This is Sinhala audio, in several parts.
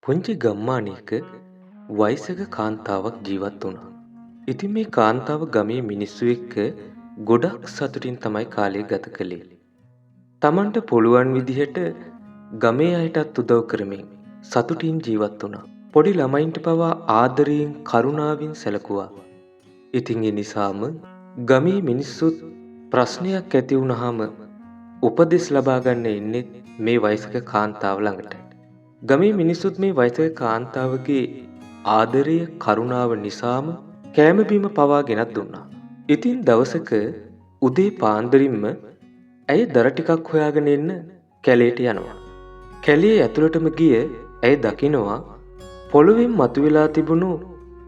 පුංචි ගම්මානයක වයසක කාන්තාවක් ජීවත් වුණා. ඉතින් මේ කාන්තාව ගමේ මිනිස්සු එක්ක ගොඩක් සතුටින් තමයි කාලය ගත කළේ. Tamanට පුළුවන් විදිහට ගමේ අයටත් උදව් කරමින් සතුටින් ජීවත් වුණා. පොඩි ළමයින්ට පවා ආදරයෙන් කරුණාවෙන් සැලකුවා. ඉතින් ඒ නිසාම ගමේ මිනිස්සුත් ප්‍රශ්නයක් ඇති වුණාම උපදෙස් ලබා ගන්න එන්නේ මේ වයසක කාන්තාව ළඟට. ගමේ මිනිස්සුත් මේ වයසක කාන්තාවගේ ආදරය කරුණාව නිසාම කෑම බීම පවා ගෙනත් දුන්නා. ඉතින් දවසක උදේ පාන්දරින්ම ඇය දර ටිකක් හොයාගෙන එන්න කැලේට යනවා. කැලේ ඇතුළටම ගිය ඇය දකිනවා පොළොවෙන් මතුවලා තිබුණු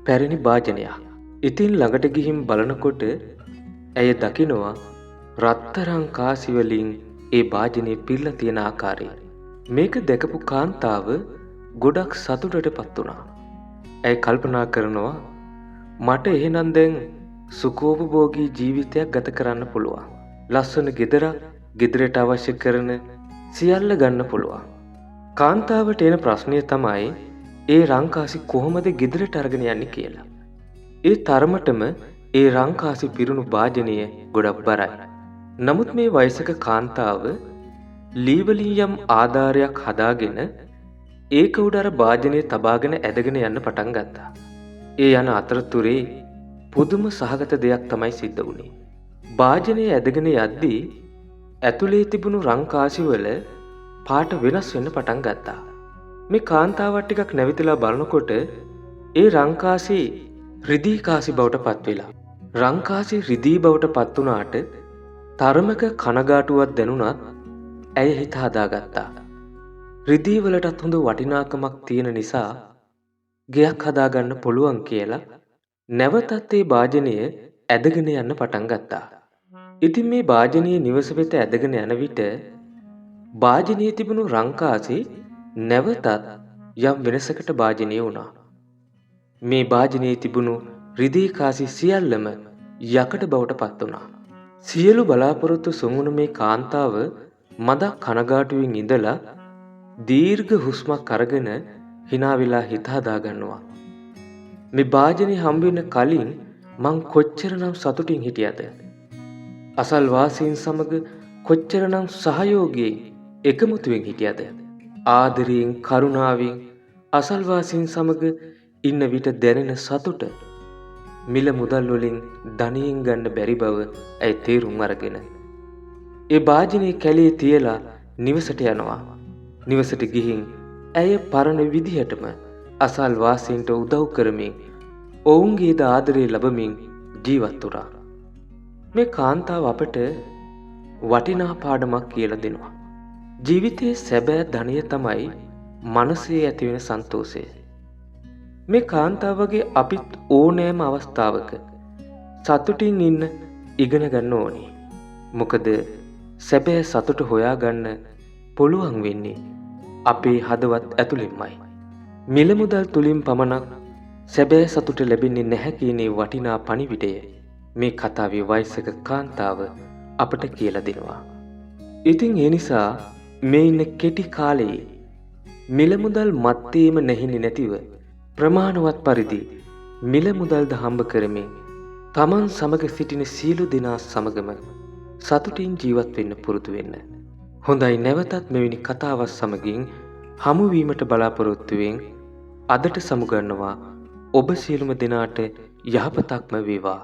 පැරණි භාජනයක්. ඉතින් ළඟට ගිහින් බලනකොට ඇය දකිනවා රත්තරන් කාසි වලින් ඒ භාජනය පිරලා තියෙන ආකාරය. මේක දැකපු කාන්තාව ගොඩක් සතුටටපත් වුණා. ඇය කල්පනා කරනවා මට එහෙනම් දැන් සුඛෝපභෝගී ජීවිතයක් ගත කරන්න පුළුවන්. ලස්සන ගෙදරක්, ගෙදරට අවශ්‍ය කරන සියල්ල ගන්න පුළුවන්. කාන්තාවට එන ප්‍රශ්නය තමයි ඒ රංකාසි කොහොමද ගෙදරට අරගෙන යන්නේ කියලා. ඒ තරමටම ඒ රංකාසි පිරුණු භාජනය ගොඩක් බරයි. නමුත් මේ වයසක කාන්තාව ලී වලින් යම් ආධාරයක් හදාගෙන ඒක උඩ අර භාජනය තබාගෙන ඇදගෙන යන්න පටන් ගත්තා. ඒ යන අතරතුරේ පුදුම සහගත දෙයක් තමයි සිද්ධ වුණේ. භාජනය ඇදගෙන යද්දී ඇතුලේ තිබුණු රංකාසි වල පාට වෙනස් වෙන්න පටන් ගත්තා. මේ කාන්තාව ටිකක් නැවිතලා බලනකොට ඒ රංකාසි රිදී කාසි බවට පත් වෙලා. රංකාසි රිදී බවට පත් වුණාට තරමක කනගාටුවක් දැනුණත් ඇය හිත හදාගත්තා. රිදී වලටත් හොඳ වටිනාකමක් තියෙන නිසා ගෙයක් හදාගන්න පුළුවන් කියලා නැවතත් ඒ භාජනය ඇදගෙන යන්න පටන් ගත්තා. ඉතින් මේ භාජනය නිවස වෙත ඇදගෙන යන විට භාජනයේ තිබුණු රංකාසි නැවතත් යම් වෙනසකට භාජනය වුණා. මේ භාජනයේ තිබුණු රිදී කාසි සියල්ලම යකඩ බවට පත් වුණා. සියලු බලාපොරොත්තු සුන්වුණු මේ කාන්තාව මදක් කනගාටුවෙන් ඉඳලා දීර්ඝ හුස්මක් අරගෙන hina වෙලා හිත හදා ගන්නවා. මේ භාජනේ හම්බ වෙන කලින් මං කොච්චරනම් සතුටින් හිටියද? අසල්වාසීන් සමග කොච්චරනම් සහයෝගයෙන් එකමුතුවෙන් හිටියද? ආදරයෙන් කරුණාවෙන් අසල්වාසීන් සමග ඉන්න විට දැනෙන සතුට මිල මුදල් වලින් ධනියෙන් ගන්න බැරි බව ඇය තේරුම් අරගෙන ඒ භාජනේ කැලේ තියලා නිවසට යනවා. නිවසට ගිහින් ඇය පරණ විදිහටම අසල්වාසීන්ට උදව් කරමින් ඔවුන්ගේ ආදරය ලබමින් ජීවත් වුණා. මේ කාන්තාව අපට වටිනා පාඩමක් කියලා දෙනවා. ජීවිතයේ සැබෑ ධනය තමයි මනසේ ඇතිවෙන සන්තෝෂය. මේ කාන්තාවගේ අපිත් ඕනෑම අවස්ථාවක සතුටින් ඉන්න ඉගෙන ගන්න ඕනේ. මොකද සැබෑ සතුට හොයාගන්න පුළුවන් වෙන්නේ අපේ හදවත් ඇතුළෙන්මයි. මිල මුදල් තුලින් පමණක් සැබෑ සතුට ලැබෙන්නේ නැහැ කියන වටිනා පණිවිඩය මේ කතාවේ වයසක කාන්තාව අපට කියලා දෙනවා. ඉතින් ඒ නිසා මේ ඉන්න කෙටි කාලයේ මිල මුදල් මත්තේම නැහින්නේ නැතිව ප්‍රමාණවත් පරිදි මිල මුදල්ද හම්බ කරමින් තමන් සමග සිටින සියලු දෙනා සමගම සතුටින් ජීවත් වෙන්න පුරුදු වෙන්න. හොඳයි, නැවතත් මෙවැනි කතාවක් සමගින් හමු වීමට බලාපොරොත්තු වෙමින් අදට සමුගන්නවා. ඔබ සියලුම දෙනාට යහපතක්ම වේවා.